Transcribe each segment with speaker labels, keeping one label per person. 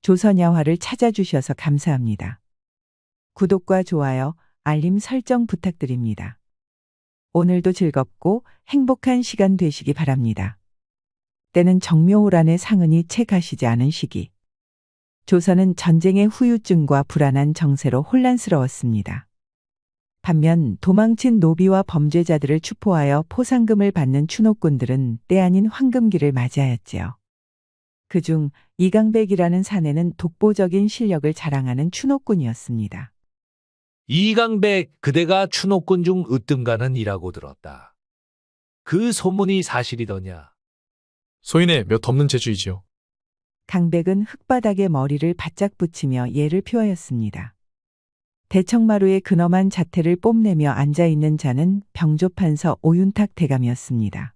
Speaker 1: 조선야화를 찾아주셔서 감사합니다. 구독과 좋아요, 알림 설정 부탁드립니다. 오늘도 즐겁고 행복한 시간 되시기 바랍니다. 때는 정묘호란의 상흔이 채 가시지 않은 시기. 조선은 전쟁의 후유증과 불안한 정세로 혼란스러웠습니다. 반면 도망친 노비와 범죄자들을 추포하여 포상금을 받는 추노꾼들은 때 아닌 황금기를 맞이하였지요. 그중 이강백이라는 사내는 독보적인 실력을 자랑하는 추노꾼이었습니다.
Speaker 2: 이강백 그대가 추노꾼 중 으뜸가는 이라고 들었다. 그 소문이 사실이더냐?
Speaker 3: 소인의 몇 없는 재주이지요.
Speaker 1: 강백은 흙바닥에 머리를 바짝 붙이며 예를 표하였습니다. 대청마루의 근엄한 자태를 뽐내며 앉아있는 자는 병조판서 오윤탁 대감이었습니다.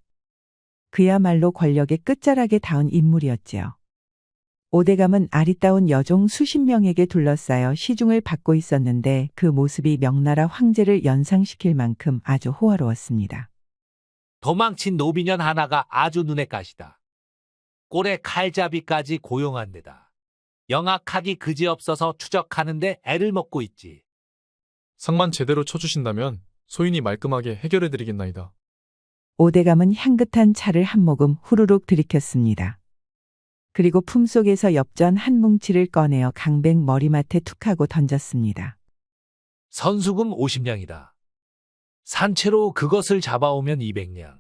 Speaker 1: 그야말로 권력의 끝자락에 닿은 인물이었지요. 오대감은 아리따운 여종 수십 명에게 둘러싸여 시중을 받고 있었는데 그 모습이 명나라 황제를 연상시킬 만큼 아주 호화로웠습니다.
Speaker 2: 도망친 노비년 하나가 아주 눈에 가시다. 꼴에 칼잡이까지 고용한 데다. 영악하기 그지없어서 추적하는데 애를 먹고 있지.
Speaker 3: 상만 제대로 쳐주신다면 소인이 말끔하게 해결해드리겠나이다.
Speaker 1: 오대감은 향긋한 차를 한 모금 후루룩 들이켰습니다. 그리고 품속에서 엽전 한 뭉치를 꺼내어 강백 머리맡에 툭하고 던졌습니다.
Speaker 2: 선수금 50냥이다. 산채로 그것을 잡아오면 200냥.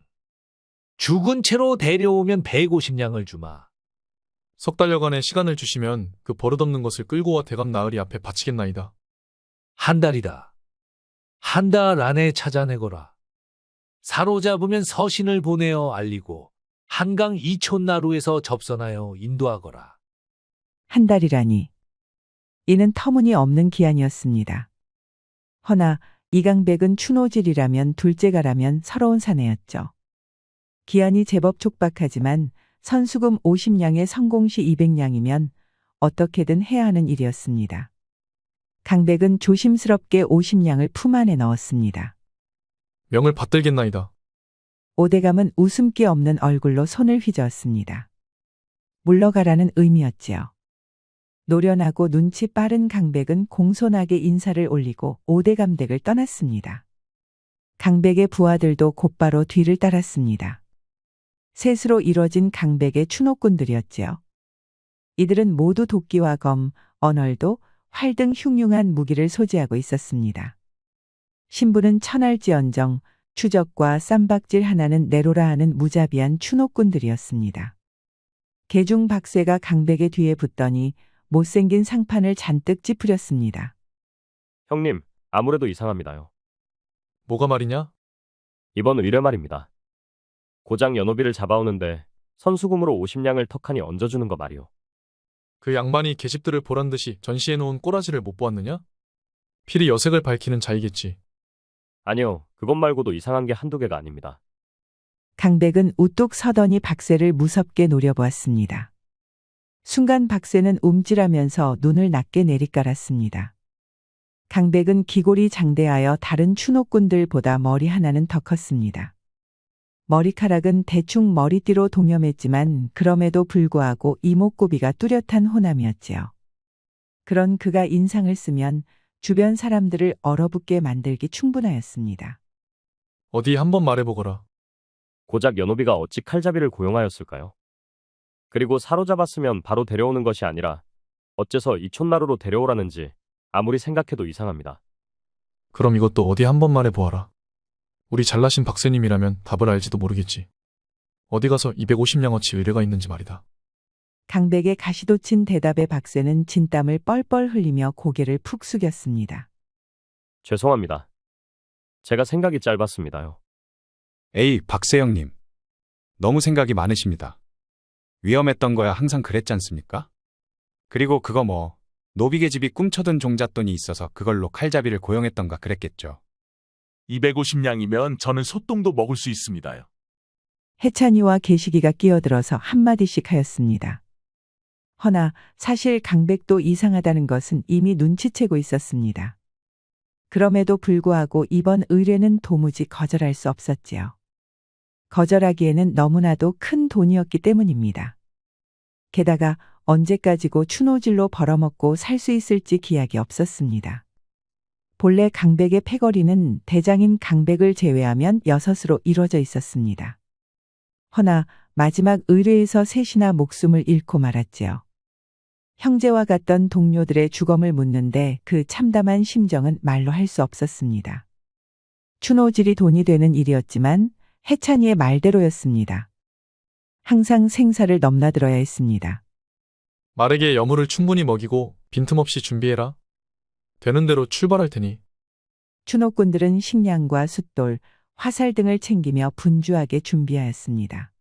Speaker 2: 죽은 채로 데려오면 150냥을 주마.
Speaker 3: 석 달여간의 시간을 주시면 그 버릇없는 것을 끌고 와 대감 나으리 앞에 바치겠나이다.
Speaker 2: 한 달이다. 한 달 안에 찾아내거라. 사로잡으면 서신을 보내어 알리고 한강 이촌나루에서 접선하여 인도하거라.
Speaker 1: 한 달이라니. 이는 터무니없는 기한이었습니다. 허나 이강백은 추노질이라면 둘째가라면 서러운 사내였죠. 기한이 제법 촉박하지만 선수금 50냥에 성공시 200냥이면 어떻게든 해야 하는 일이었습니다. 강백은 조심스럽게 50냥을 품 안에 넣었습니다.
Speaker 3: 명을 받들겠나이다.
Speaker 1: 오대감은 웃음기 없는 얼굴로 손을 휘저었습니다. 물러가라는 의미였지요. 노련하고 눈치 빠른 강백은 공손하게 인사를 올리고 오대감 댁을 떠났습니다. 강백의 부하들도 곧바로 뒤를 따랐습니다. 셋으로 이뤄진 강백의 추노꾼들이었지요. 이들은 모두 도끼와 검, 언얼도, 활 등 흉흉한 무기를 소지하고 있었습니다. 신부는 천할지언정, 추적과 쌈박질 하나는 내로라 하는 무자비한 추노꾼들이었습니다. 개중 박쇠가 강백의 뒤에 붙더니 못생긴 상판을 잔뜩 찌푸렸습니다.
Speaker 4: 형님, 아무래도 이상합니다요.
Speaker 3: 뭐가 말이냐?
Speaker 4: 이번 의뢰 말입니다. 고장 연호비를 잡아오는데 선수금으로 50냥을 턱하니 얹어주는 거 말이오.
Speaker 3: 그 양반이 계집들을 보란 듯이 전시해놓은 꼬라지를 못 보았느냐? 필히 여색을 밝히는 자이겠지.
Speaker 4: 아니요, 그것 말고도 이상한 게 한두 개가 아닙니다.
Speaker 1: 강백은 우뚝 서더니 박쇠를 무섭게 노려보았습니다. 순간 박쇠는 움찔하면서 눈을 낮게 내리깔았습니다. 강백은 기골이 장대하여 다른 추노꾼들보다 머리 하나는 더 컸습니다. 머리카락은 대충 머리띠로 동염했지만 그럼에도 불구하고 이목구비가 뚜렷한 호남이었지요. 그런 그가 인상을 쓰면 주변 사람들을 얼어붙게 만들기 충분하였습니다.
Speaker 3: 어디 한번 말해보거라.
Speaker 4: 고작 연호비가 어찌 칼잡이를 고용하였을까요? 그리고 사로잡았으면 바로 데려오는 것이 아니라 어째서 이촌나루로 데려오라는지 아무리 생각해도 이상합니다.
Speaker 3: 그럼 이것도 어디 한번 말해보아라. 우리 잘나신 박사님이라면 답을 알지도 모르겠지. 어디 가서 250냥어치 의뢰가 있는지 말이다.
Speaker 1: 강백의 가시돋친 대답에 박쇠는 진땀을 뻘뻘 흘리며 고개를 푹 숙였습니다.
Speaker 4: 죄송합니다. 제가 생각이 짧았습니다요.
Speaker 5: 에이, 박세영님. 너무 생각이 많으십니다. 위험했던 거야 항상 그랬지 않습니까? 그리고 그거 뭐 노비계집이 꿈쳐둔 종잣돈이 있어서 그걸로 칼잡이를 고용했던가 그랬겠죠.
Speaker 6: 250냥이면 저는 소똥도 먹을 수 있습니다요.
Speaker 1: 해찬이와 계시기가 끼어들어서 한마디씩 하였습니다. 허나 사실 강백도 이상하다는 것은 이미 눈치채고 있었습니다. 그럼에도 불구하고 이번 의뢰는 도무지 거절할 수 없었지요. 거절하기에는 너무나도 큰 돈이었기 때문입니다. 게다가 언제까지고 추노질로 벌어먹고 살 수 있을지 기약이 없었습니다. 본래 강백의 패거리는 대장인 강백을 제외하면 6으로 이루어져 있었습니다. 허나 마지막 의뢰에서 셋이나 목숨을 잃고 말았지요. 형제와 같던 동료들의 주검을 묻는데 그 참담한 심정은 말로 할 수 없었습니다. 추노질이 돈이 되는 일이었지만 해찬이의 말대로였습니다. 항상 생사를 넘나들어야 했습니다.
Speaker 3: 말에게 여물을 충분히 먹이고 빈틈없이 준비해라. 되는 대로 출발할 테니.
Speaker 1: 추노꾼들은 식량과 숫돌, 화살 등을 챙기며 분주하게 준비하였습니다.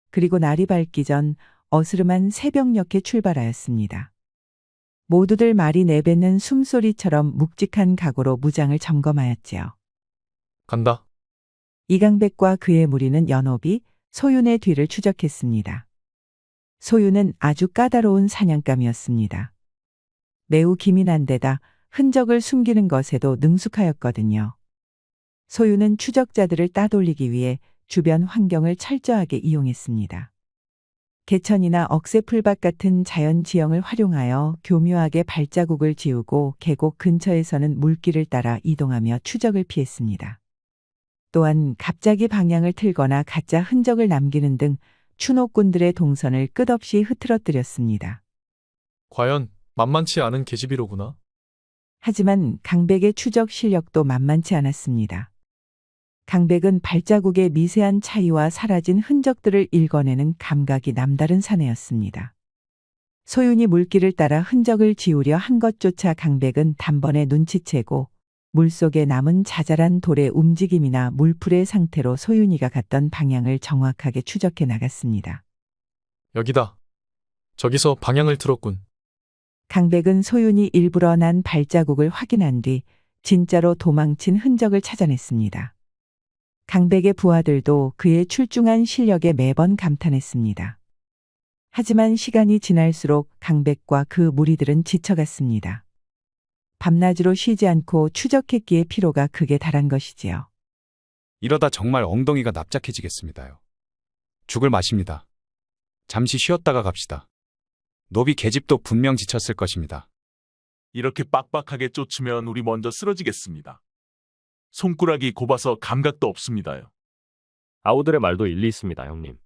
Speaker 1: 그리고 날이 밝기 전 어스름한 새벽녘에 출발하였습니다. 모두들 말이 내뱉는 숨소리처럼 묵직한 각오로 무장을 점검하였지요.
Speaker 3: 간다.
Speaker 1: 이강백과 그의 무리는 연호비, 소윤의 뒤를 추적했습니다. 소윤은 아주 까다로운 사냥감이었습니다. 매우 기민한 데다 흔적을 숨기는 것에도 능숙하였거든요. 소윤은 추적자들을 따돌리기 위해 주변 환경을 철저하게 이용했습니다. 개천이나 억새풀밭 같은 자연 지형을 활용하여 교묘하게 발자국을 지우고 계곡 근처에서는 물길을 따라 이동하며 추적을 피했습니다. 또한 갑자기 방향을 틀거나 가짜 흔적을 남기는 등 추노꾼들의 동선을 끝없이 흐트러뜨렸습니다.
Speaker 3: 과연 만만치 않은 계집이로구나.
Speaker 1: 하지만 강백의 추적 실력도 만만치 않았습니다. 강백은 발자국의 미세한 차이와 사라진 흔적들을 읽어내는 감각이 남다른 사내였습니다. 소윤이 물길을 따라 흔적을 지우려 한 것조차 강백은 단번에 눈치채고 물속에 남은 자잘한 돌의 움직임이나 물풀의 상태로 소윤이가 갔던 방향을 정확하게 추적해 나갔습니다.
Speaker 3: 여기다. 저기서 방향을 틀었군.
Speaker 1: 강백은 소윤이 일부러 난 발자국을 확인한 뒤 진짜로 도망친 흔적을 찾아냈습니다. 강백의 부하들도 그의 출중한 실력에 매번 감탄했습니다. 하지만 시간이 지날수록 강백과 그 무리들은 지쳐갔습니다. 밤낮으로 쉬지 않고 추적했기에 피로가 극에 달한 것이지요.
Speaker 5: 이러다 정말 엉덩이가 납작해지겠습니다요. 죽을 맛입니다. 잠시 쉬었다가 갑시다. 노비 계집도 분명 지쳤을 것입니다.
Speaker 6: 이렇게 빡빡하게 쫓으면 우리 먼저 쓰러지겠습니다. 손가락이 곱아서 감각도 없습니다요.
Speaker 4: 아우들의 말도 일리 있습니다, 형님.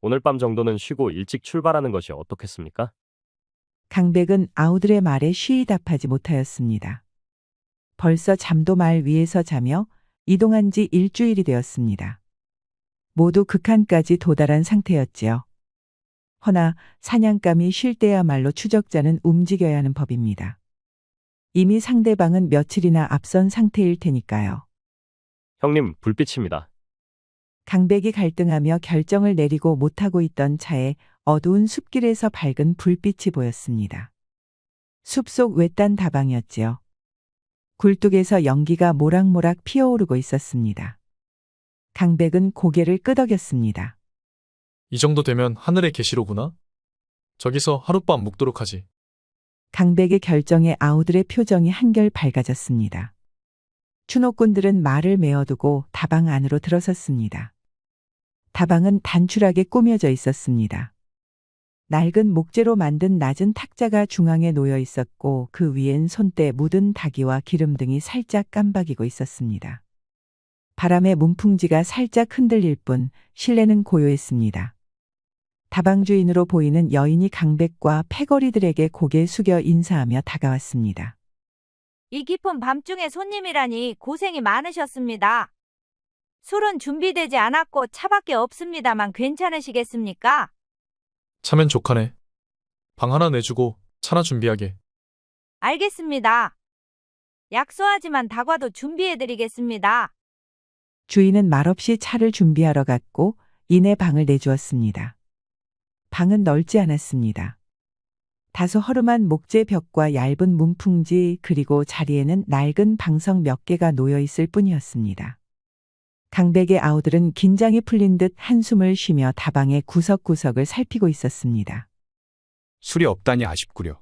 Speaker 4: 오늘 밤 정도는 쉬고 일찍 출발하는 것이 어떻겠습니까?
Speaker 1: 강백은 아우들의 말에 쉬이 답하지 못하였습니다. 벌써 잠도 말 위에서 자며 이동한 지 일주일이 되었습니다. 모두 극한까지 도달한 상태였지요. 허나 사냥감이 쉴 때야말로 추적자는 움직여야 하는 법입니다. 이미 상대방은 며칠이나 앞선 상태일 테니까요.
Speaker 4: 형님, 불빛입니다.
Speaker 1: 강백이 갈등하며 결정을 내리고 못하고 있던 차에 어두운 숲길에서 밝은 불빛이 보였습니다. 숲속 외딴 다방이었지요. 굴뚝에서 연기가 모락모락 피어오르고 있었습니다. 강백은 고개를 끄덕였습니다.
Speaker 3: 이 정도 되면 하늘의 계시로구나. 저기서 하룻밤 묵도록 하지.
Speaker 1: 강백의 결정에 아우들의 표정이 한결 밝아졌습니다. 추노꾼들은 말을 메어두고 다방 안으로 들어섰습니다. 다방은 단출하게 꾸며져 있었습니다. 낡은 목재로 만든 낮은 탁자가 중앙에 놓여 있었고 그 위엔 손때 묻은 닭이와 기름 등이 살짝 깜박이고 있었습니다. 바람에 문풍지가 살짝 흔들릴 뿐 실내는 고요했습니다. 다방 주인으로 보이는 여인이 강백과 패거리들에게 고개 숙여 인사하며 다가왔습니다.
Speaker 7: 이 깊은 밤중에 손님이라니 고생이 많으셨습니다. 술은 준비되지 않았고 차밖에 없습니다만 괜찮으시겠습니까?
Speaker 3: 차면 족하네. 방 하나 내주고 차나 준비하게.
Speaker 7: 알겠습니다. 약소하지만 다과도 준비해드리겠습니다.
Speaker 1: 주인은 말없이 차를 준비하러 갔고 이내 방을 내주었습니다. 방은 넓지 않았습니다. 다소 허름한 목재 벽과 얇은 문풍지 그리고 자리에는 낡은 방석 몇 개가 놓여 있을 뿐이었습니다. 강백의 아우들은 긴장이 풀린 듯 한숨을 쉬며 다방의 구석구석을 살피고 있었습니다.
Speaker 5: 술이 없다니 아쉽구려.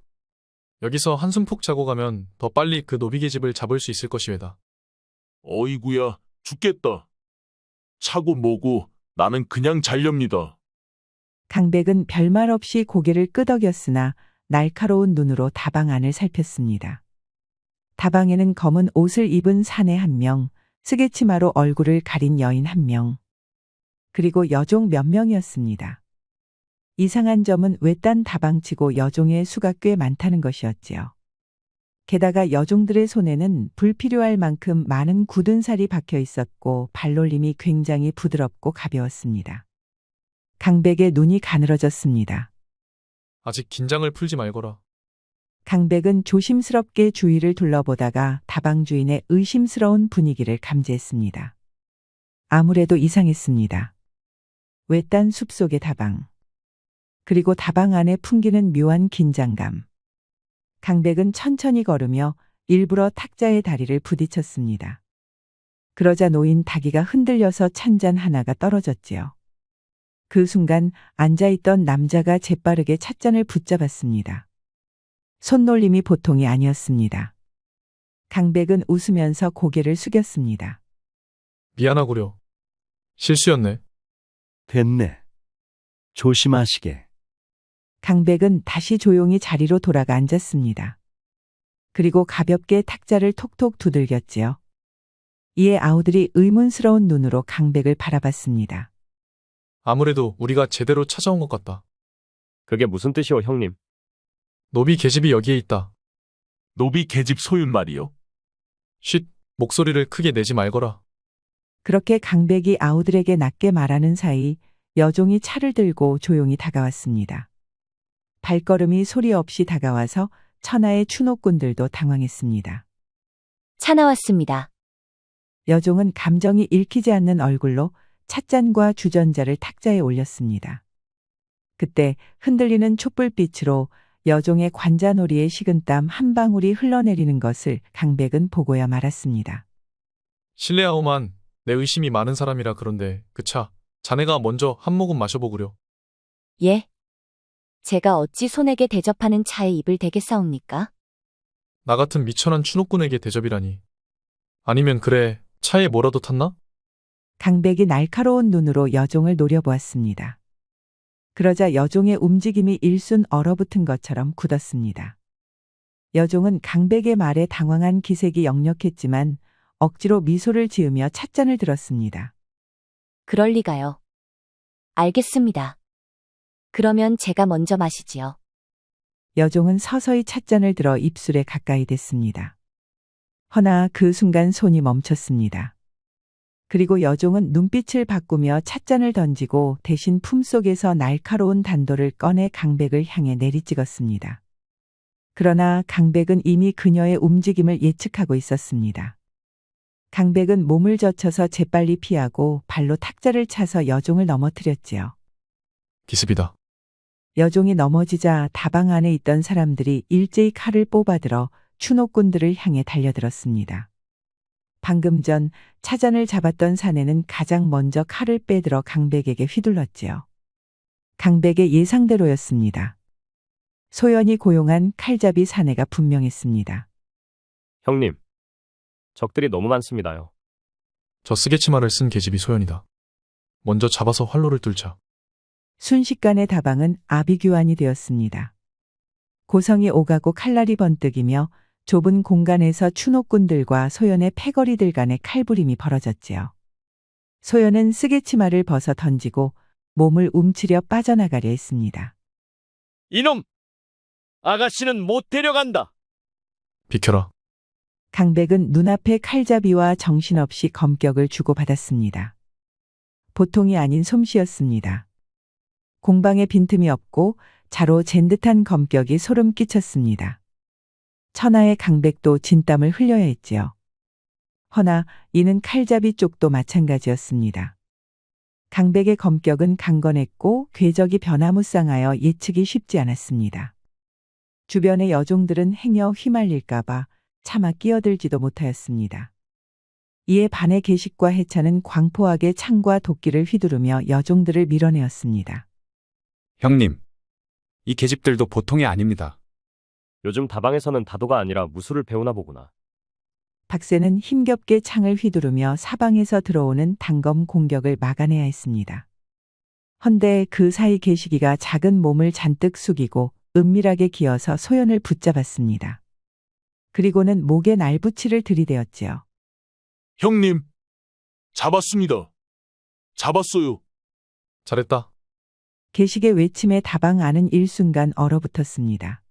Speaker 3: 여기서 한숨 푹 자고 가면 더 빨리 그 노비 계집을 잡을 수 있을 것이외다.
Speaker 6: 어이구야, 죽겠다. 차고 뭐고 나는 그냥 잘렵니다.
Speaker 1: 강백은 별말 없이 고개를 끄덕였으나 날카로운 눈으로 다방 안을 살폈습니다. 다방에는 검은 옷을 입은 사내 한 명, 쓰개치마로 얼굴을 가린 여인 한 명, 그리고 여종 몇 명이었습니다. 이상한 점은 외딴 다방치고 여종의 수가 꽤 많다는 것이었지요. 게다가 여종들의 손에는 불필요할 만큼 많은 굳은 살이 박혀 있었고 발놀림이 굉장히 부드럽고 가벼웠습니다. 강백의 눈이 가늘어졌습니다.
Speaker 3: 아직 긴장을 풀지 말거라.
Speaker 1: 강백은 조심스럽게 주위를 둘러보다가 다방 주인의 의심스러운 분위기를 감지했습니다. 아무래도 이상했습니다. 외딴 숲속의 다방. 그리고 다방 안에 풍기는 묘한 긴장감. 강백은 천천히 걸으며 일부러 탁자의 다리를 부딪혔습니다. 그러자 놓인 닭이가 흔들려서 찬잔 하나가 떨어졌지요. 그 순간 앉아있던 남자가 재빠르게 찻잔을 붙잡았습니다. 손놀림이 보통이 아니었습니다. 강백은 웃으면서 고개를 숙였습니다.
Speaker 3: 미안하구려. 실수였네.
Speaker 8: 됐네. 조심하시게.
Speaker 1: 강백은 다시 조용히 자리로 돌아가 앉았습니다. 그리고 가볍게 탁자를 톡톡 두들겼지요. 이에 아우들이 의문스러운 눈으로 강백을 바라봤습니다.
Speaker 3: 아무래도 우리가 제대로 찾아온 것 같다.
Speaker 4: 그게 무슨 뜻이오, 형님?
Speaker 3: 노비 계집이 여기에 있다.
Speaker 6: 노비 계집 소윤 말이요.
Speaker 3: 쉿, 목소리를 크게 내지 말거라.
Speaker 1: 그렇게 강백이 아우들에게 낮게 말하는 사이 여종이 차를 들고 조용히 다가왔습니다. 발걸음이 소리 없이 다가와서 천하의 추노꾼들도 당황했습니다.
Speaker 9: 차 나왔습니다.
Speaker 1: 여종은 감정이 읽히지 않는 얼굴로 찻잔과 주전자를 탁자에 올렸습니다. 그때 흔들리는 촛불빛으로 여종의 관자놀이에 식은땀 한 방울이 흘러내리는 것을 강백은 보고야 말았습니다.
Speaker 3: 실례하오만 내 의심이 많은 사람이라 그런데 그 차, 자네가 먼저 한 모금 마셔보구려.
Speaker 9: 예? 제가 어찌 손에게 대접하는 차에 입을 대겠사옵니까?
Speaker 3: 나 같은 미천한 추노꾼에게 대접이라니. 아니면 그래, 차에 뭐라도 탔나?
Speaker 1: 강백이 날카로운 눈으로 여종을 노려보았습니다. 그러자 여종의 움직임이 일순 얼어붙은 것처럼 굳었습니다. 여종은 강백의 말에 당황한 기색이 역력했지만 억지로 미소를 지으며 찻잔을 들었습니다.
Speaker 9: 그럴 리가요. 알겠습니다. 그러면 제가 먼저 마시지요.
Speaker 1: 여종은 서서히 찻잔을 들어 입술에 가까이 댔습니다. 허나 그 순간 손이 멈췄습니다. 그리고 여종은 눈빛을 바꾸며 찻잔을 던지고 대신 품속에서 날카로운 단도를 꺼내 강백을 향해 내리찍었습니다. 그러나 강백은 이미 그녀의 움직임을 예측하고 있었습니다. 강백은 몸을 젖혀서 재빨리 피하고 발로 탁자를 차서 여종을 넘어뜨렸지요.
Speaker 3: 기습이다.
Speaker 1: 여종이 넘어지자 다방 안에 있던 사람들이 일제히 칼을 뽑아들어 추노꾼들을 향해 달려들었습니다. 방금 전 차잔을 잡았던 사내는 가장 먼저 칼을 빼들어 강백에게 휘둘렀지요. 강백의 예상대로였습니다. 소연이 고용한 칼잡이 사내가 분명했습니다.
Speaker 4: 형님, 적들이 너무 많습니다요.
Speaker 3: 저 쓰개치마를 쓴 계집이 소연이다. 먼저 잡아서 활로를 뚫자.
Speaker 1: 순식간에 다방은 아비규환이 되었습니다. 고성이 오가고 칼날이 번뜩이며 좁은 공간에서 추노꾼들과 소연의 패거리들 간의 칼부림이 벌어졌지요. 소연은 쓰개치마를 벗어 던지고 몸을 움츠려 빠져나가려 했습니다.
Speaker 10: 이놈! 아가씨는 못 데려간다.
Speaker 3: 비켜라.
Speaker 1: 강백은 눈앞에 칼잡이와 정신없이 검격을 주고받았습니다. 보통이 아닌 솜씨였습니다. 공방에 빈틈이 없고 자로 잰 듯한 검격이 소름 끼쳤습니다. 천하의 강백도 진땀을 흘려야 했지요. 허나 이는 칼잡이 쪽도 마찬가지였습니다. 강백의 검격은 강건했고 궤적이 변화무쌍하여 예측이 쉽지 않았습니다. 주변의 여종들은 행여 휘말릴까봐 차마 끼어들지도 못하였습니다. 이에 반의 계식과 해차는 광포하게 창과 도끼를 휘두르며 여종들을 밀어내었습니다.
Speaker 5: 형님, 이 계집들도 보통이 아닙니다.
Speaker 4: 요즘 다방에서는 다도가 아니라 무술을 배우나 보구나.
Speaker 1: 박새는 힘겹게 창을 휘두르며 사방에서 들어오는 단검 공격을 막아내야 했습니다. 헌데 그 사이 계시기가 작은 몸을 잔뜩 숙이고 은밀하게 기어서 소연을 붙잡았습니다. 그리고는 목에 날붙이를 들이대었지요.
Speaker 6: 형님, 잡았습니다. 잡았어요.
Speaker 3: 잘했다.
Speaker 1: 계식의 외침에 다방 안은 일순간 얼어붙었습니다.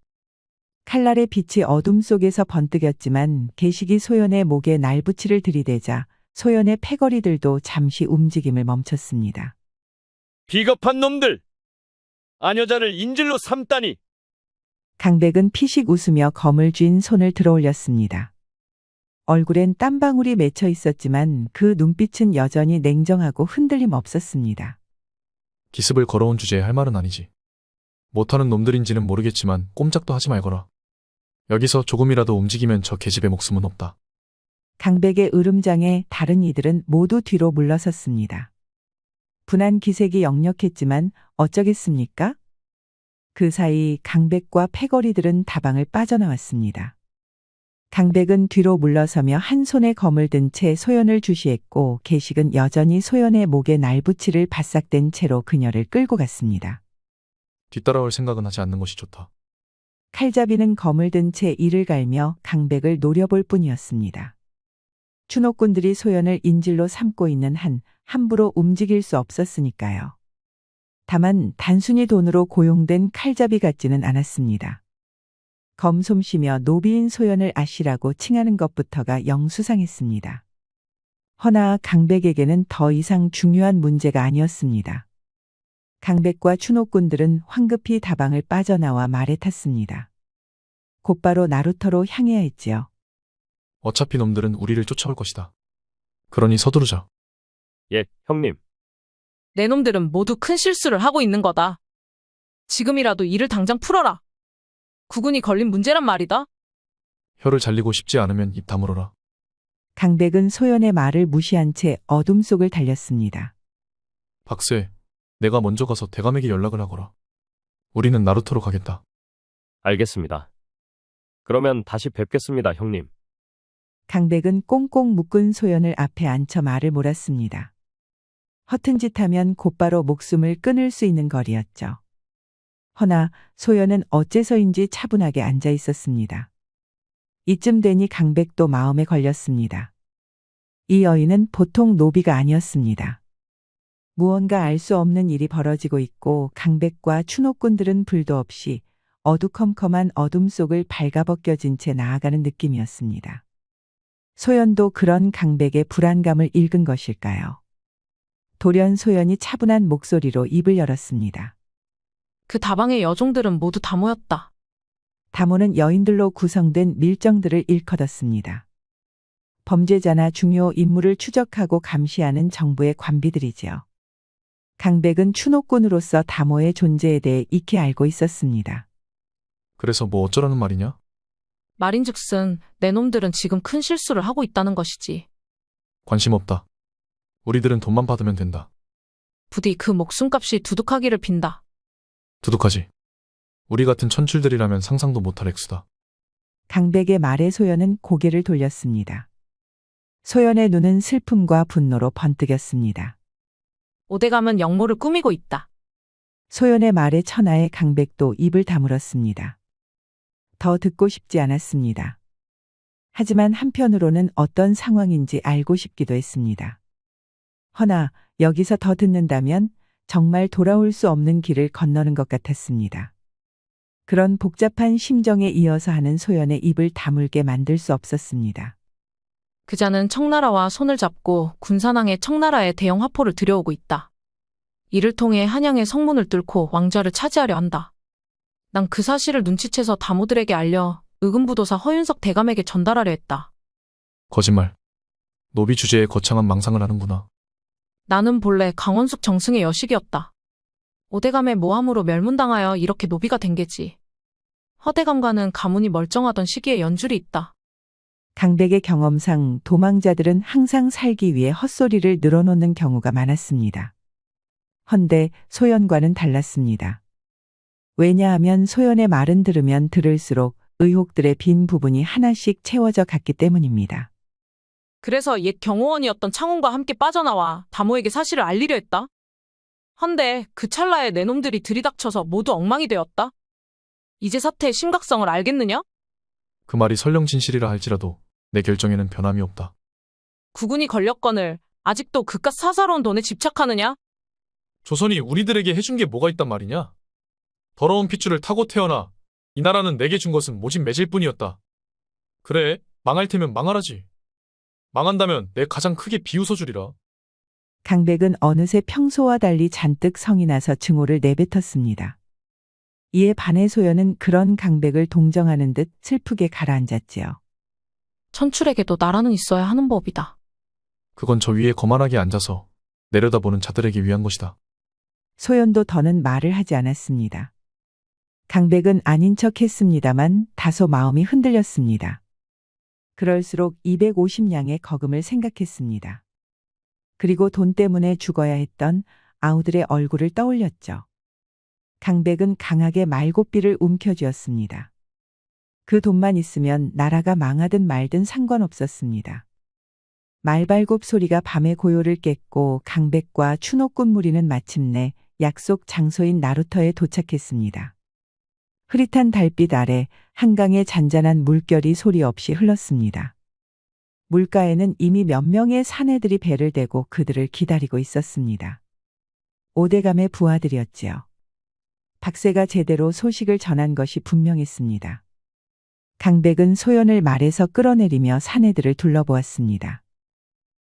Speaker 1: 칼날의 빛이 어둠 속에서 번뜩였지만 계식이 소연의 목에 날붙이를 들이대자 소연의 패거리들도 잠시 움직임을 멈췄습니다.
Speaker 10: 비겁한 놈들! 아녀자를 인질로 삼다니!
Speaker 1: 강백은 피식 웃으며 검을 쥔 손을 들어올렸습니다. 얼굴엔 땀방울이 맺혀 있었지만 그 눈빛은 여전히 냉정하고 흔들림 없었습니다.
Speaker 3: 기습을 걸어온 주제에 할 말은 아니지. 못하는 놈들인지는 모르겠지만 꼼짝도 하지 말거라. 여기서 조금이라도 움직이면 저 계집의 목숨은 없다.
Speaker 1: 강백의 으름장에 다른 이들은 모두 뒤로 물러섰습니다. 분한 기색이 역력했지만 어쩌겠습니까? 그 사이 강백과 패거리들은 다방을 빠져나왔습니다. 강백은 뒤로 물러서며 한 손에 검을 든 채 소연을 주시했고 계식은 여전히 소연의 목에 날붙이를 바싹댄 채로 그녀를 끌고 갔습니다.
Speaker 3: 뒤따라올 생각은 하지 않는 것이 좋다.
Speaker 1: 칼잡이는 검을 든 채 이를 갈며 강백을 노려볼 뿐이었습니다. 추노꾼들이 소연을 인질로 삼고 있는 한 함부로 움직일 수 없었으니까요. 다만 단순히 돈으로 고용된 칼잡이 같지는 않았습니다. 검솜씨며 노비인 소연을 아시라고 칭하는 것부터가 영 수상했습니다. 허나 강백에게는 더 이상 중요한 문제가 아니었습니다. 강백과 추노꾼들은 황급히 다방을 빠져나와 말에 탔습니다. 곧바로 나루터로 향해야 했지요.
Speaker 3: 어차피 놈들은 우리를 쫓아올 것이다. 그러니 서두르자.
Speaker 4: 예, 형님.
Speaker 11: 내 놈들은 모두 큰 실수를 하고 있는 거다. 지금이라도 이를 당장 풀어라. 구군이 걸린 문제란 말이다.
Speaker 3: 혀를 잘리고 싶지 않으면 입 다물어라.
Speaker 1: 강백은 소연의 말을 무시한 채 어둠 속을 달렸습니다.
Speaker 3: 박세, 내가 먼저 가서 대감에게 연락을 하거라. 우리는 나루터로 가겠다.
Speaker 4: 알겠습니다. 그러면 다시 뵙겠습니다, 형님.
Speaker 1: 강백은 꽁꽁 묶은 소연을 앞에 앉혀 말을 몰았습니다. 허튼 짓 하면 곧바로 목숨을 끊을 수 있는 거리였죠. 허나 소연은 어째서인지 차분하게 앉아 있었습니다. 이쯤 되니 강백도 마음에 걸렸습니다. 이 여인은 보통 노비가 아니었습니다. 무언가 알 수 없는 일이 벌어지고 있고 강백과 추노꾼들은 불도 없이 어두컴컴한 어둠 속을 발가벗겨진 채 나아가는 느낌이었습니다. 소연도 그런 강백의 불안감을 읽은 것일까요? 돌연 소연이 차분한 목소리로 입을 열었습니다.
Speaker 11: 그 다방의 여종들은 모두 다 모였다.
Speaker 1: 다모는 여인들로 구성된 밀정들을 일컫었습니다. 범죄자나 중요 인물을 추적하고 감시하는 정부의 관비들이지요. 강백은 추노꾼으로서 다모의 존재에 대해 익히 알고 있었습니다.
Speaker 3: 그래서 뭐 어쩌라는 말이냐?
Speaker 11: 말인즉슨 내 놈들은 지금 큰 실수를 하고 있다는 것이지.
Speaker 3: 관심 없다. 우리들은 돈만 받으면 된다.
Speaker 11: 부디 그 목숨값이 두둑하기를 빈다.
Speaker 3: 두둑하지. 우리 같은 천출들이라면 상상도 못할 액수다.
Speaker 1: 강백의 말에 소연은 고개를 돌렸습니다. 소연의 눈은 슬픔과 분노로 번뜩였습니다.
Speaker 11: 오대감은 역모를 꾸미고 있다.
Speaker 1: 소연의 말에 천하의 강백도 입을 다물었습니다. 더 듣고 싶지 않았습니다. 하지만 한편으로는 어떤 상황인지 알고 싶기도 했습니다. 허나 여기서 더 듣는다면 정말 돌아올 수 없는 길을 건너는 것 같았습니다. 그런 복잡한 심정에 이어서 하는 소연의 입을 다물게 만들 수 없었습니다.
Speaker 11: 그자는 청나라와 손을 잡고 군산항에 청나라의 대형 화포를 들여오고 있다. 이를 통해 한양의 성문을 뚫고 왕좌를 차지하려 한다. 난 그 사실을 눈치채서 다모들에게 알려 의금부도사 허윤석 대감에게 전달하려 했다.
Speaker 3: 거짓말. 노비 주제에 거창한 망상을 하는구나.
Speaker 11: 나는 본래 강원숙 정승의 여식이었다. 오대감의 모함으로 멸문당하여 이렇게 노비가 된 게지. 허대감과는 가문이 멀쩡하던 시기에 연줄이 있다.
Speaker 1: 강백의 경험상 도망자들은 항상 살기 위해 헛소리를 늘어놓는 경우가 많았습니다. 헌데 소연과는 달랐습니다. 왜냐하면 소연의 말은 들으면 들을수록 의혹들의 빈 부분이 하나씩 채워져 갔기 때문입니다.
Speaker 11: 그래서 옛 경호원이었던 창훈과 함께 빠져나와 다모에게 사실을 알리려 했다. 헌데 그 찰나에 내 놈들이 들이닥쳐서 모두 엉망이 되었다. 이제 사태의 심각성을 알겠느냐?
Speaker 3: 그 말이 설령 진실이라 할지라도 내 결정에는 변함이 없다.
Speaker 11: 국군이 걸렸거늘 아직도 그깟 사사로운 돈에 집착하느냐?
Speaker 3: 조선이 우리들에게 해준 게 뭐가 있단 말이냐? 더러운 핏줄을 타고 태어나 이 나라는 내게 준 것은 모진 매질 뿐이었다. 그래, 망할 테면 망하라지. 망한다면 내 가장 크게 비웃어주리라.
Speaker 1: 강백은 어느새 평소와 달리 잔뜩 성이 나서 증오를 내뱉었습니다. 이에 반의 소연은 그런 강백을 동정하는 듯 슬프게 가라앉았지요.
Speaker 11: 천출에게도 나라는 있어야 하는 법이다.
Speaker 3: 그건 저 위에 거만하게 앉아서 내려다보는 자들에게 위한 것이다.
Speaker 1: 소연도 더는 말을 하지 않았습니다. 강백은 아닌 척 했습니다만 다소 마음이 흔들렸습니다. 그럴수록 250냥의 거금을 생각했습니다. 그리고 돈 때문에 죽어야 했던 아우들의 얼굴을 떠올렸죠. 강백은 강하게 말고삐를 움켜쥐었습니다. 그 돈만 있으면 나라가 망하든 말든 상관없었습니다. 말발굽 소리가 밤의 고요를 깼고 강백과 추노꾼 무리는 마침내 약속 장소인 나루터에 도착했습니다. 흐릿한 달빛 아래 한강의 잔잔한 물결이 소리 없이 흘렀습니다. 물가에는 이미 몇 명의 사내들이 배를 대고 그들을 기다리고 있었습니다. 오대감의 부하들이었지요. 박새가 제대로 소식을 전한 것이 분명했습니다. 강백은 소연을 말에서 끌어내리며 사내들을 둘러보았습니다.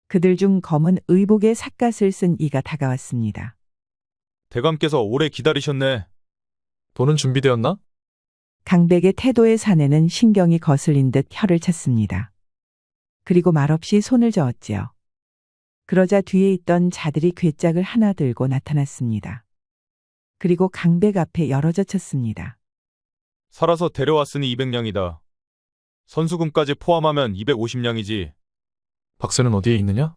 Speaker 1: 그들 중 검은 의복에 삿갓을 쓴 이가 다가왔습니다.
Speaker 6: 대감께서 오래 기다리셨네.
Speaker 3: 돈은 준비되었나?
Speaker 1: 강백의 태도에 사내는 신경이 거슬린 듯 혀를 찼습니다. 그리고 말없이 손을 저었지요. 그러자 뒤에 있던 자들이 괴짝을 하나 들고 나타났습니다. 그리고 강백 앞에 열어젖혔습니다.
Speaker 6: 살아서 데려왔으니 200냥이다. 선수금까지 포함하면 250냥이지.
Speaker 3: 박새는 어디에 있느냐?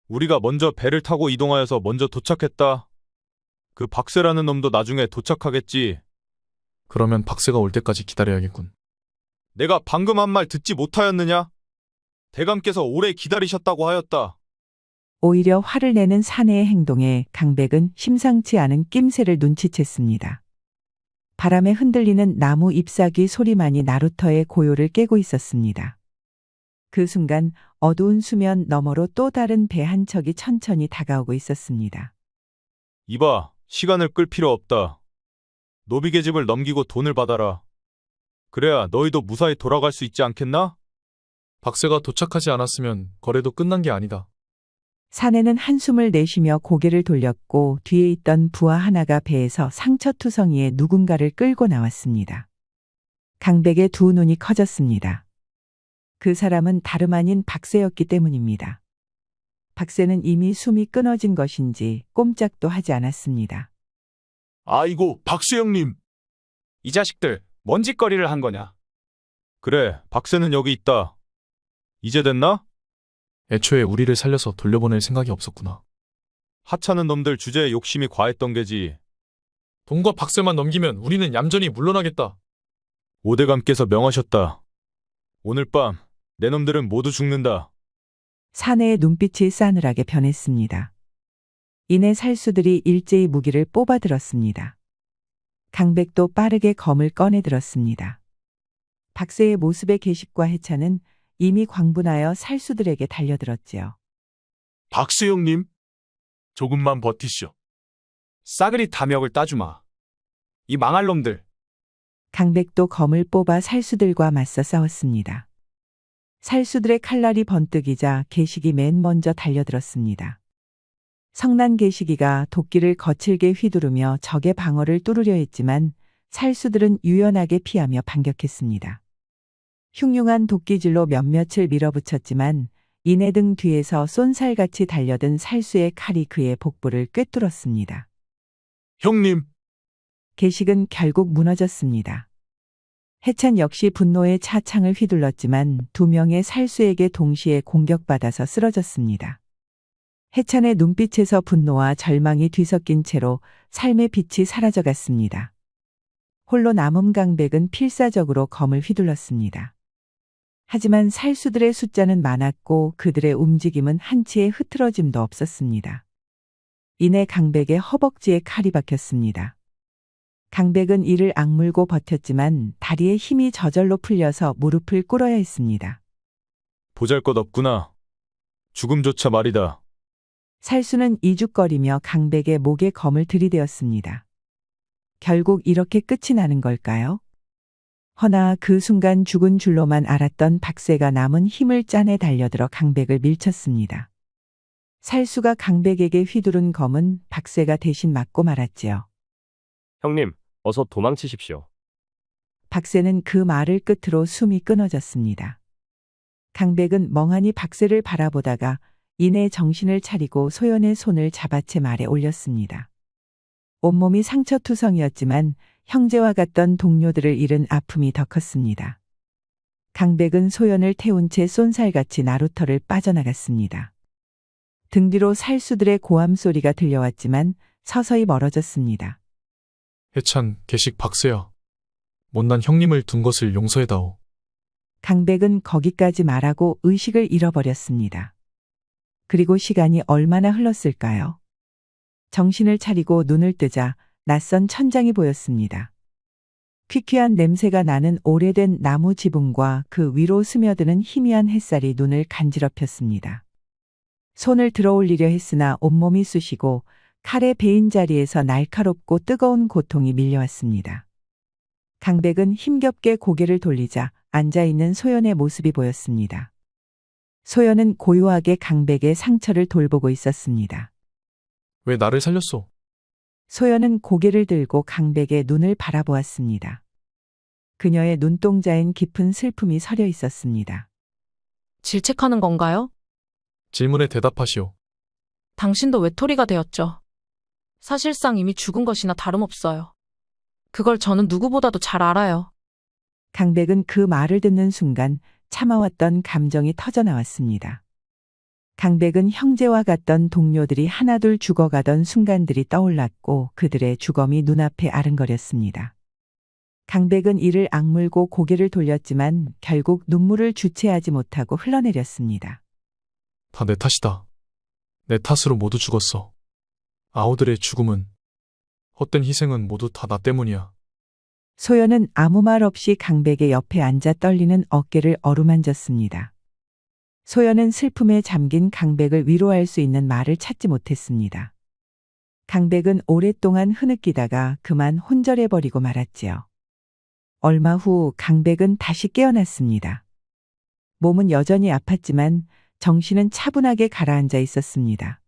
Speaker 6: 우리가 먼저 배를 타고 이동하여서 먼저 도착했다. 그 박새라는 놈도 나중에 도착하겠지.
Speaker 3: 그러면 박새가 올 때까지 기다려야겠군.
Speaker 6: 내가 방금 한 말 듣지 못하였느냐? 대감께서 오래 기다리셨다고 하였다.
Speaker 1: 오히려 화를 내는 사내의 행동에 강백은 심상치 않은 낌새를 눈치챘습니다. 바람에 흔들리는 나무 잎사귀 소리만이 나루터의 고요를 깨고 있었습니다. 그 순간 어두운 수면 너머로 또 다른 배 한 척이 천천히 다가오고 있었습니다.
Speaker 6: 이봐, 시간을 끌 필요 없다. 노비계 집을 넘기고 돈을 받아라. 그래야 너희도 무사히 돌아갈 수 있지 않겠나?
Speaker 3: 박새가 도착하지 않았으면 거래도 끝난 게 아니다.
Speaker 1: 사내는 한숨을 내쉬며 고개를 돌렸고 뒤에 있던 부하 하나가 배에서 상처투성이에 누군가를 끌고 나왔습니다. 강백의 두 눈이 커졌습니다. 그 사람은 다름 아닌 박새였기 때문입니다. 박새는 이미 숨이 끊어진 것인지 꼼짝도 하지 않았습니다.
Speaker 6: 아이고, 박새 형님.
Speaker 5: 이 자식들, 뭔 짓거리를 한 거냐?
Speaker 6: 그래, 박새는 여기 있다. 이제 됐나?
Speaker 3: 애초에 우리를 살려서 돌려보낼 생각이 없었구나.
Speaker 6: 하찮은 놈들 주제에 욕심이 과했던 게지.
Speaker 3: 돈과 박새만 넘기면 우리는 얌전히 물러나겠다.
Speaker 6: 오대감께서 명하셨다. 오늘 밤 내 놈들은 모두 죽는다.
Speaker 1: 사내의 눈빛이 싸늘하게 변했습니다. 이내 살수들이 일제히 무기를 뽑아들었습니다. 강백도 빠르게 검을 꺼내들었습니다. 박새의 모습의 계식과 해차는 이미 광분하여 살수들에게 달려들었지요.
Speaker 6: 박새 형님, 조금만 버티시오.
Speaker 5: 싸그리 탐욕을 따주마. 이 망할 놈들.
Speaker 1: 강백도 검을 뽑아 살수들과 맞서 싸웠습니다. 살수들의 칼날이 번뜩이자 계식이 맨 먼저 달려들었습니다. 성난 계식이가 도끼를 거칠게 휘두르며 적의 방어를 뚫으려 했지만 살수들은 유연하게 피하며 반격했습니다. 흉흉한 도끼질로 몇몇을 밀어붙였지만 이내 등 뒤에서 쏜살같이 달려든 살수의 칼이 그의 복부를 꿰뚫었습니다.
Speaker 6: 형님,
Speaker 1: 계식은 결국 무너졌습니다. 해찬 역시 분노에 차창을 휘둘렀지만 두 명의 살수에게 동시에 공격받아서 쓰러졌습니다. 해찬의 눈빛에서 분노와 절망이 뒤섞인 채로 삶의 빛이 사라져갔습니다. 홀로 남은 강백은 필사적으로 검을 휘둘렀습니다. 하지만 살수들의 숫자는 많았고 그들의 움직임은 한치의 흐트러짐도 없었습니다. 이내 강백의 허벅지에 칼이 박혔습니다. 강백은 이를 악물고 버텼지만 다리에 힘이 저절로 풀려서 무릎을 꿇어야 했습니다.
Speaker 6: 보잘것없구나. 죽음조차 말이다.
Speaker 1: 살수는 이죽거리며 강백의 목에 검을 들이대었습니다. 결국 이렇게 끝이 나는 걸까요? 허나 그 순간 죽은 줄로만 알았던 박새가 남은 힘을 짜내 달려들어 강백을 밀쳤습니다. 살수가 강백에게 휘두른 검은 박새가 대신 맞고 말았지요.
Speaker 4: 형님, 어서 도망치십시오.
Speaker 1: 박새는 그 말을 끝으로 숨이 끊어졌습니다. 강백은 멍하니 박새를 바라보다가 이내 정신을 차리고 소연의 손을 잡아채 말에 올렸습니다. 온몸이 상처투성이었지만 형제와 같던 동료들을 잃은 아픔이 더 컸습니다. 강백은 소연을 태운 채 쏜살같이 나루터를 빠져나갔습니다. 등 뒤로 살수들의 고함 소리가 들려왔지만 서서히 멀어졌습니다.
Speaker 3: 해찬, 개식 박세야. 못난 형님을 둔 것을 용서해다오.
Speaker 1: 강백은 거기까지 말하고 의식을 잃어버렸습니다. 그리고 시간이 얼마나 흘렀을까요? 정신을 차리고 눈을 뜨자 낯선 천장이 보였습니다. 퀴퀴한 냄새가 나는 오래된 나무 지붕과 그 위로 스며드는 희미한 햇살이 눈을 간지럽혔습니다. 손을 들어 올리려 했으나 온몸이 쑤시고 칼의 베인 자리에서 날카롭고 뜨거운 고통이 밀려왔습니다. 강백은 힘겹게 고개를 돌리자 앉아있는 소연의 모습이 보였습니다. 소연은 고요하게 강백의 상처를 돌보고 있었습니다.
Speaker 3: 왜 나를 살렸소?
Speaker 1: 소연은 고개를 들고 강백의 눈을 바라보았습니다. 그녀의 눈동자엔 깊은 슬픔이 서려 있었습니다.
Speaker 11: 질책하는 건가요?
Speaker 3: 질문에 대답하시오.
Speaker 11: 당신도 외톨이가 되었죠. 사실상 이미 죽은 것이나 다름없어요. 그걸 저는 누구보다도 잘 알아요.
Speaker 1: 강백은 그 말을 듣는 순간 참아왔던 감정이 터져나왔습니다. 강백은 형제와 같던 동료들이 하나둘 죽어가던 순간들이 떠올랐고 그들의 주검이 눈앞에 아른거렸습니다. 강백은 이를 악물고 고개를 돌렸지만 결국 눈물을 주체하지 못하고 흘러내렸습니다.
Speaker 3: 다 내 탓이다. 내 탓으로 모두 죽었어. 아우들의 죽음은, 헛된 희생은 모두 다 나 때문이야.
Speaker 1: 소연은 아무 말 없이 강백의 옆에 앉아 떨리는 어깨를 어루만졌습니다. 소연은 슬픔에 잠긴 강백을 위로할 수 있는 말을 찾지 못했습니다. 강백은 오랫동안 흐느끼다가 그만 혼절해버리고 말았지요. 얼마 후 강백은 다시 깨어났습니다. 몸은 여전히 아팠지만 정신은 차분하게 가라앉아 있었습니다.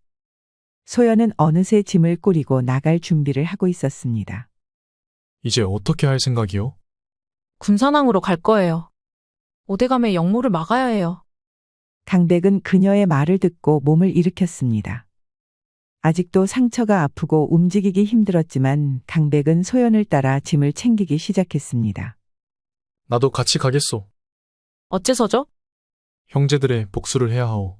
Speaker 1: 소연은 어느새 짐을 꾸리고 나갈 준비를 하고 있었습니다.
Speaker 3: 이제 어떻게 할 생각이요?
Speaker 11: 군산항으로 갈 거예요. 오대감의 역모를 막아야 해요.
Speaker 1: 강백은 그녀의 말을 듣고 몸을 일으켰습니다. 아직도 상처가 아프고 움직이기 힘들었지만 강백은 소연을 따라 짐을 챙기기 시작했습니다.
Speaker 3: 나도 같이 가겠소.
Speaker 11: 어째서죠?
Speaker 3: 형제들의 복수를 해야 하오.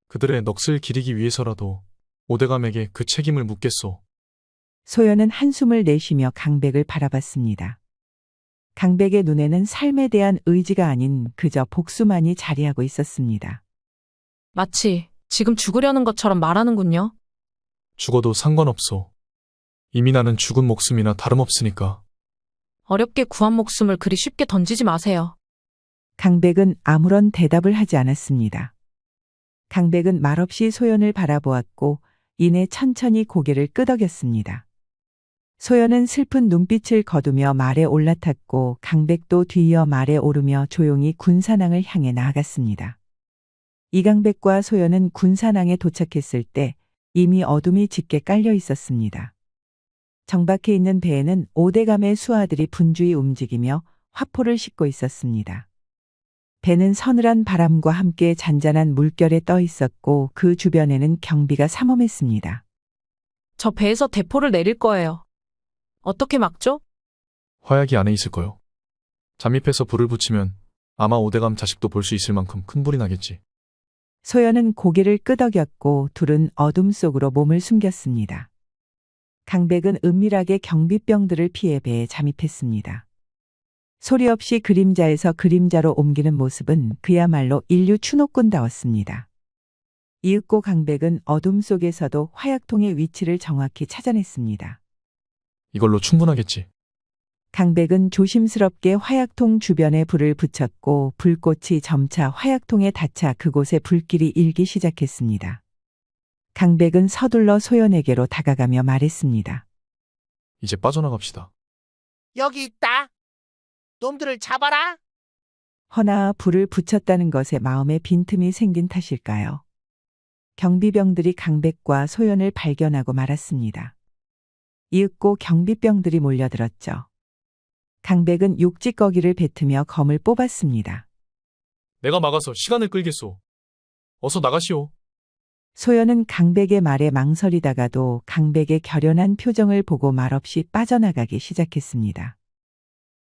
Speaker 3: 그들의 넋을 기리기 위해서라도 오대감에게 그 책임을 묻겠소.
Speaker 1: 소연은 한숨을 내쉬며 강백을 바라봤습니다. 강백의 눈에는 삶에 대한 의지가 아닌 그저 복수만이 자리하고 있었습니다.
Speaker 11: 마치 지금 죽으려는 것처럼 말하는군요.
Speaker 3: 죽어도 상관없소. 이미 나는 죽은 목숨이나 다름없으니까.
Speaker 11: 어렵게 구한 목숨을 그리 쉽게 던지지 마세요.
Speaker 1: 강백은 아무런 대답을 하지 않았습니다. 강백은 말없이 소연을 바라보았고 이내 천천히 고개를 끄덕였습니다. 소연은 슬픈 눈빛을 거두며 말에 올라탔고 강백도 뒤이어 말에 오르며 조용히 군산항을 향해 나아갔습니다. 이강백과 소연은 군산항에 도착했을 때 이미 어둠이 짙게 깔려 있었습니다. 정박해 있는 배에는 오대감의 수하들이 분주히 움직이며 화포를 싣고 있었습니다. 배는 서늘한 바람과 함께 잔잔한 물결에 떠 있었고 그 주변에는 경비가 삼엄했습니다.
Speaker 11: 저 배에서 대포를 내릴 거예요. 어떻게 막죠?
Speaker 3: 화약이 안에 있을 거요. 잠입해서 불을 붙이면 아마 오대감 자식도 볼 수 있을 만큼 큰 불이 나겠지.
Speaker 1: 소연은 고개를 끄덕였고 둘은 어둠 속으로 몸을 숨겼습니다. 강백은 은밀하게 경비병들을 피해 배에 잠입했습니다. 소리 없이 그림자에서 그림자로 옮기는 모습은 그야말로 인류 추노꾼다웠습니다. 이윽고 강백은 어둠 속에서도 화약통의 위치를 정확히 찾아냈습니다.
Speaker 3: 이걸로 충분하겠지.
Speaker 1: 강백은 조심스럽게 화약통 주변에 불을 붙였고 불꽃이 점차 화약통에 닿자 그곳에 불길이 일기 시작했습니다. 강백은 서둘러 소연에게로 다가가며 말했습니다.
Speaker 3: 이제 빠져나갑시다.
Speaker 2: 여기 있다. 놈들을 잡아라.
Speaker 1: 허나 불을 붙였다는 것에 마음에 빈틈이 생긴 탓일까요? 경비병들이 강백과 소연을 발견하고 말았습니다. 이윽고 경비병들이 몰려들었죠. 강백은 욕짓거기를 뱉으며 검을 뽑았습니다.
Speaker 3: 내가 막아서 시간을 끌겠소. 어서 나가시오.
Speaker 1: 소연은 강백의 말에 망설이다가도 강백의 결연한 표정을 보고 말없이 빠져나가기 시작했습니다.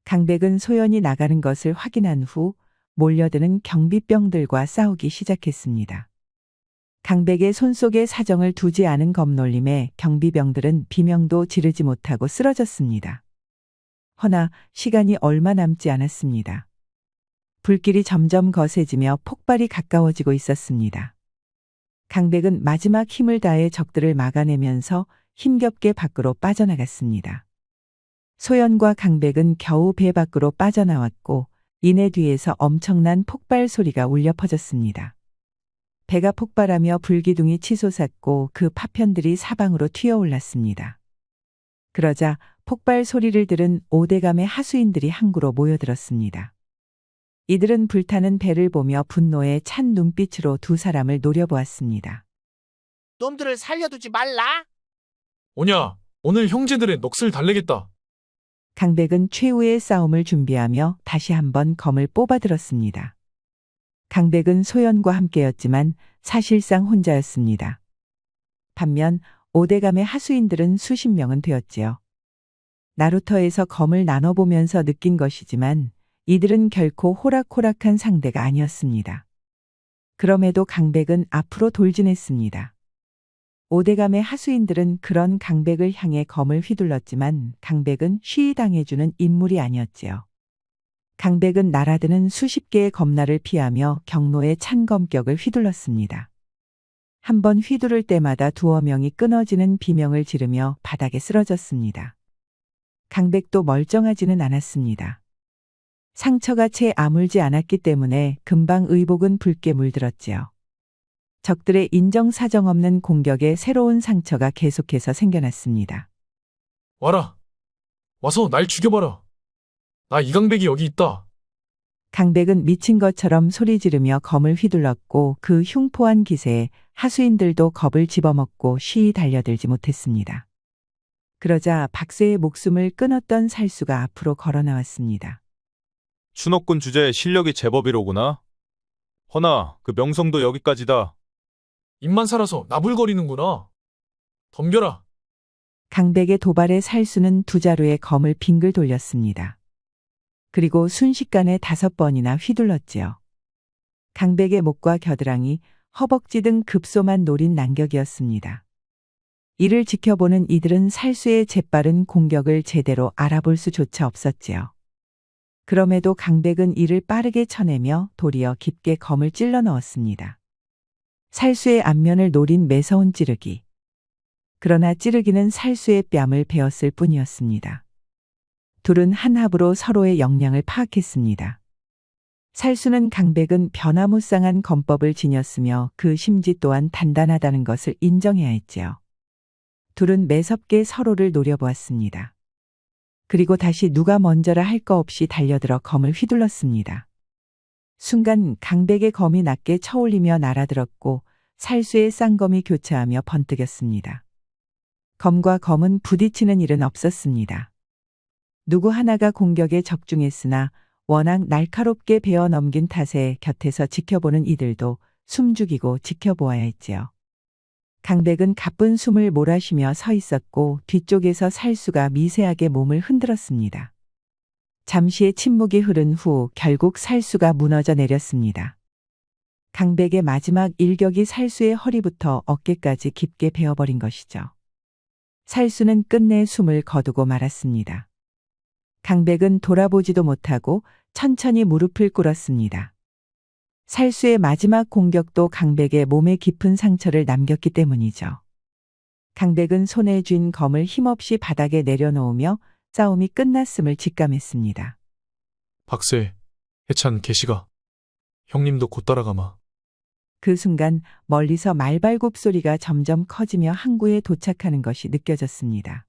Speaker 1: 강백은 소연이 나가는 것을 확인한 후 몰려드는 경비병들과 싸우기 시작했습니다. 강백의 손속에 사정을 두지 않은 겁놀림에 경비병들은 비명도 지르지 못하고 쓰러졌습니다. 허나 시간이 얼마 남지 않았습니다. 불길이 점점 거세지며 폭발이 가까워지고 있었습니다. 강백은 마지막 힘을 다해 적들을 막아내면서 힘겹게 밖으로 빠져나갔습니다. 소연과 강백은 겨우 배 밖으로 빠져나왔고 이내 뒤에서 엄청난 폭발 소리가 울려 퍼졌습니다. 배가 폭발하며 불기둥이 치솟았고 그 파편들이 사방으로 튀어올랐습니다. 그러자 폭발 소리를 들은 오대감의 하수인들이 항구로 모여들었습니다. 이들은 불타는 배를 보며 분노에 찬 눈빛으로 두 사람을 노려보았습니다.
Speaker 2: 놈들을 살려두지 말라.
Speaker 3: 오냐, 오늘 형제들의 넋을 달래겠다.
Speaker 1: 강백은 최후의 싸움을 준비하며 다시 한번 검을 뽑아들었습니다. 강백은 소연과 함께였지만 사실상 혼자였습니다. 반면 오대감의 하수인들은 수십 명은 되었지요. 나루터에서 검을 나눠보면서 느낀 것이지만 이들은 결코 호락호락한 상대가 아니었습니다. 그럼에도 강백은 앞으로 돌진했습니다. 오대감의 하수인들은 그런 강백을 향해 검을 휘둘렀지만 강백은 쉬이 당해주는 인물이 아니었지요. 강백은 날아드는 수십 개의 검날을 피하며 경로에 찬 검격을 휘둘렀습니다. 한 번 휘두를 때마다 두어 명이 끊어지는 비명을 지르며 바닥에 쓰러졌습니다. 강백도 멀쩡하지는 않았습니다. 상처가 채 아물지 않았기 때문에 금방 의복은 붉게 물들었지요. 적들의 인정사정 없는 공격에 새로운 상처가 계속해서 생겨났습니다.
Speaker 3: 와라. 와서 날 죽여봐라. 나 이강백이 여기 있다.
Speaker 1: 강백은 미친 것처럼 소리 지르며 검을 휘둘렀고 그 흉포한 기세에 하수인들도 겁을 집어먹고 쉬이 달려들지 못했습니다. 그러자 박쇠의 목숨을 끊었던 살수가 앞으로 걸어 나왔습니다.
Speaker 6: 춘옥군 주제에 실력이 제법이로구나. 허나 그 명성도 여기까지다.
Speaker 3: 입만 살아서 나불거리는구나. 덤벼라.
Speaker 1: 강백의 도발에 살수는 두 자루의 검을 빙글 돌렸습니다. 그리고 순식간에 5번이나 휘둘렀지요. 강백의 목과 겨드랑이, 허벅지 등 급소만 노린 난격이었습니다. 이를 지켜보는 이들은 살수의 재빠른 공격을 제대로 알아볼 수조차 없었지요. 그럼에도 강백은 이를 빠르게 쳐내며 도리어 깊게 검을 찔러 넣었습니다. 살수의 안면을 노린 매서운 찌르기. 그러나 찌르기는 살수의 뺨을 베었을 뿐이었습니다. 둘은 한 합으로 서로의 역량을 파악했습니다. 살수는 강백은 변화무쌍한 검법을 지녔으며 그 심지 또한 단단하다는 것을 인정해야 했지요. 둘은 매섭게 서로를 노려보았습니다. 그리고 다시 누가 먼저라 할 거 없이 달려들어 검을 휘둘렀습니다. 순간 강백의 검이 낮게 쳐올리며 날아들었고 살수의 쌍검이 교차하며 번뜩였습니다. 검과 검은 부딪히는 일은 없었습니다. 누구 하나가 공격에 적중했으나 워낙 날카롭게 베어 넘긴 탓에 곁에서 지켜보는 이들도 숨죽이고 지켜보아야 했지요. 강백은 가쁜 숨을 몰아쉬며 서 있었고 뒤쪽에서 살수가 미세하게 몸을 흔들었습니다. 잠시의 침묵이 흐른 후 결국 살수가 무너져 내렸습니다. 강백의 마지막 일격이 살수의 허리부터 어깨까지 깊게 베어버린 것이죠. 살수는 끝내 숨을 거두고 말았습니다. 강백은 돌아보지도 못하고 천천히 무릎을 꿇었습니다. 살수의 마지막 공격도 강백의 몸에 깊은 상처를 남겼기 때문이죠. 강백은 손에 쥔 검을 힘없이 바닥에 내려놓으며 싸움이 끝났음을 직감했습니다.
Speaker 3: 박세, 해찬, 계시가. 형님도 곧 따라가마.
Speaker 1: 그 순간 멀리서 말발굽 소리가 점점 커지며 항구에 도착하는 것이 느껴졌습니다.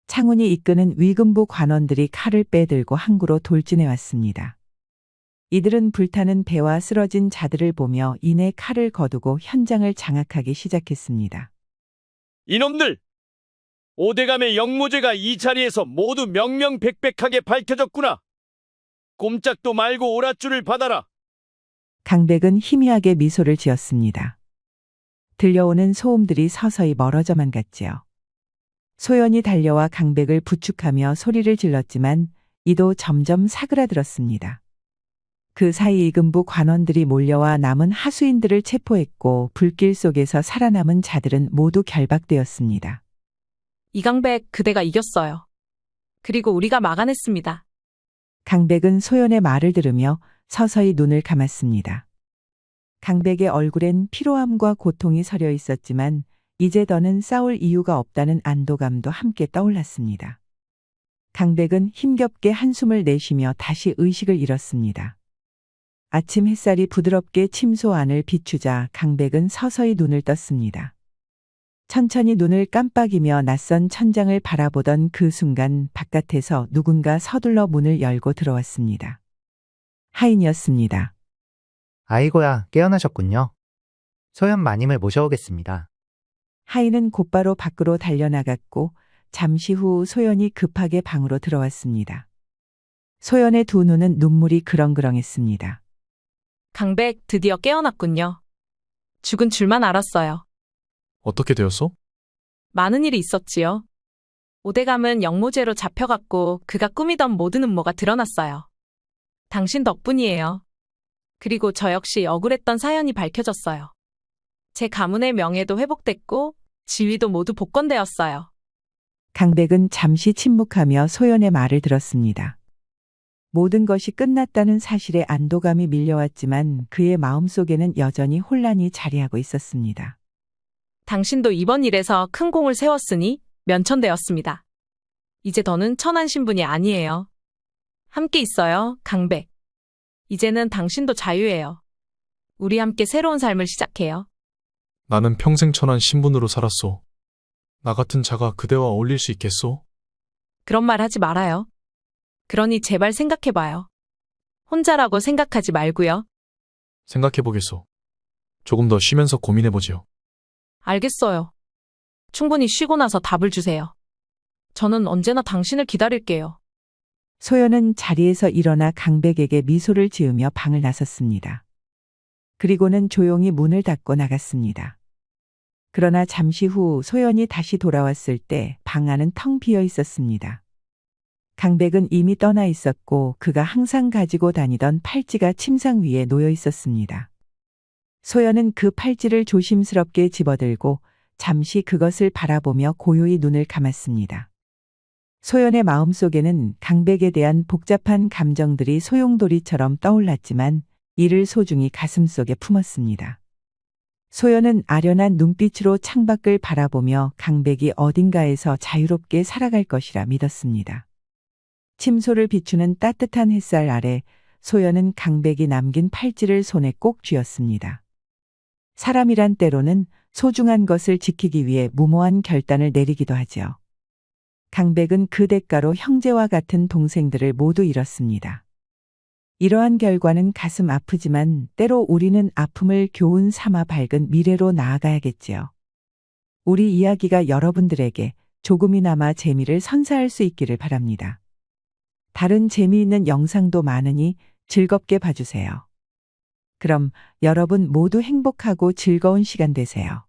Speaker 1: 창훈이 이끄는 위금부 관원들이 칼을 빼들고 항구로 돌진해 왔습니다. 이들은 불타는 배와 쓰러진 자들을 보며 이내 칼을 거두고 현장을 장악하기 시작했습니다.
Speaker 10: 이놈들! 오대감의 영모죄가 이 자리에서 모두 명명백백하게 밝혀졌구나. 꼼짝도 말고 오랏줄을 받아라.
Speaker 1: 강백은 희미하게 미소를 지었습니다. 들려오는 소음들이 서서히 멀어져만 갔지요. 소연이 달려와 강백을 부축하며 소리를 질렀지만 이도 점점 사그라들었습니다. 그 사이 이금부 관원들이 몰려와 남은 하수인들을 체포했고 불길 속에서 살아남은 자들은 모두 결박되었습니다.
Speaker 11: 이강백 그대가 이겼어요. 그리고 우리가 막아냈습니다.
Speaker 1: 강백은 소연의 말을 들으며 서서히 눈을 감았습니다. 강백의 얼굴엔 피로함과 고통이 서려 있었지만 이제 더는 싸울 이유가 없다는 안도감도 함께 떠올랐습니다. 강백은 힘겹게 한숨을 내쉬며 다시 의식을 잃었습니다. 아침 햇살이 부드럽게 침소 안을 비추자 강백은 서서히 눈을 떴습니다. 천천히 눈을 깜빡이며 낯선 천장을 바라보던 그 순간 바깥에서 누군가 서둘러 문을 열고 들어왔습니다. 하인이었습니다.
Speaker 12: 아이고야, 깨어나셨군요. 소연 마님을 모셔오겠습니다.
Speaker 1: 하인은 곧바로 밖으로 달려나갔고 잠시 후 소연이 급하게 방으로 들어왔습니다. 소연의 두 눈은 눈물이 그렁그렁했습니다.
Speaker 11: 강백 드디어 깨어났군요. 죽은 줄만 알았어요.
Speaker 3: 어떻게 되었어?
Speaker 11: 많은 일이 있었지요. 오대감은 영모죄로 잡혀갔고 그가 꾸미던 모든 음모가 드러났어요. 당신 덕분이에요. 그리고 저 역시 억울했던 사연이 밝혀졌어요. 제 가문의 명예도 회복됐고 지위도 모두 복권되었어요.
Speaker 1: 강백은 잠시 침묵하며 소연의 말을 들었습니다. 모든 것이 끝났다는 사실에 안도감이 밀려왔지만 그의 마음속에는 여전히 혼란이 자리하고 있었습니다.
Speaker 11: 당신도 이번 일에서 큰 공을 세웠으니 면천되었습니다. 이제 더는 천한 신분이 아니에요. 함께 있어요, 강백. 이제는 당신도 자유예요. 우리 함께 새로운 삶을 시작해요.
Speaker 3: 나는 평생 천한 신분으로 살았소. 나 같은 자가 그대와 어울릴 수 있겠소?
Speaker 11: 그런 말 하지 말아요. 그러니 제발 생각해봐요. 혼자라고 생각하지 말고요.
Speaker 3: 생각해보겠소. 조금 더 쉬면서 고민해보지요.
Speaker 11: 알겠어요. 충분히 쉬고 나서 답을 주세요. 저는 언제나 당신을 기다릴게요.
Speaker 1: 소연은 자리에서 일어나 강백에게 미소를 지으며 방을 나섰습니다. 그리고는 조용히 문을 닫고 나갔습니다. 그러나 잠시 후 소연이 다시 돌아왔을 때 방 안은 텅 비어 있었습니다. 강백은 이미 떠나 있었고 그가 항상 가지고 다니던 팔찌가 침상 위에 놓여 있었습니다. 소연은 그 팔찌를 조심스럽게 집어들고 잠시 그것을 바라보며 고요히 눈을 감았습니다. 소연의 마음속에는 강백에 대한 복잡한 감정들이 소용돌이처럼 떠올랐지만 이를 소중히 가슴속에 품었습니다. 소연은 아련한 눈빛으로 창밖을 바라보며 강백이 어딘가에서 자유롭게 살아갈 것이라 믿었습니다. 침소를 비추는 따뜻한 햇살 아래 소연은 강백이 남긴 팔찌를 손에 꼭 쥐었습니다. 사람이란 때로는 소중한 것을 지키기 위해 무모한 결단을 내리기도 하지요. 강백은 그 대가로 형제와 같은 동생들을 모두 잃었습니다. 이러한 결과는 가슴 아프지만 때로 우리는 아픔을 교훈 삼아 밝은 미래로 나아가야겠지요. 우리 이야기가 여러분들에게 조금이나마 재미를 선사할 수 있기를 바랍니다. 다른 재미있는 영상도 많으니 즐겁게 봐주세요. 그럼 여러분 모두 행복하고 즐거운 시간 되세요.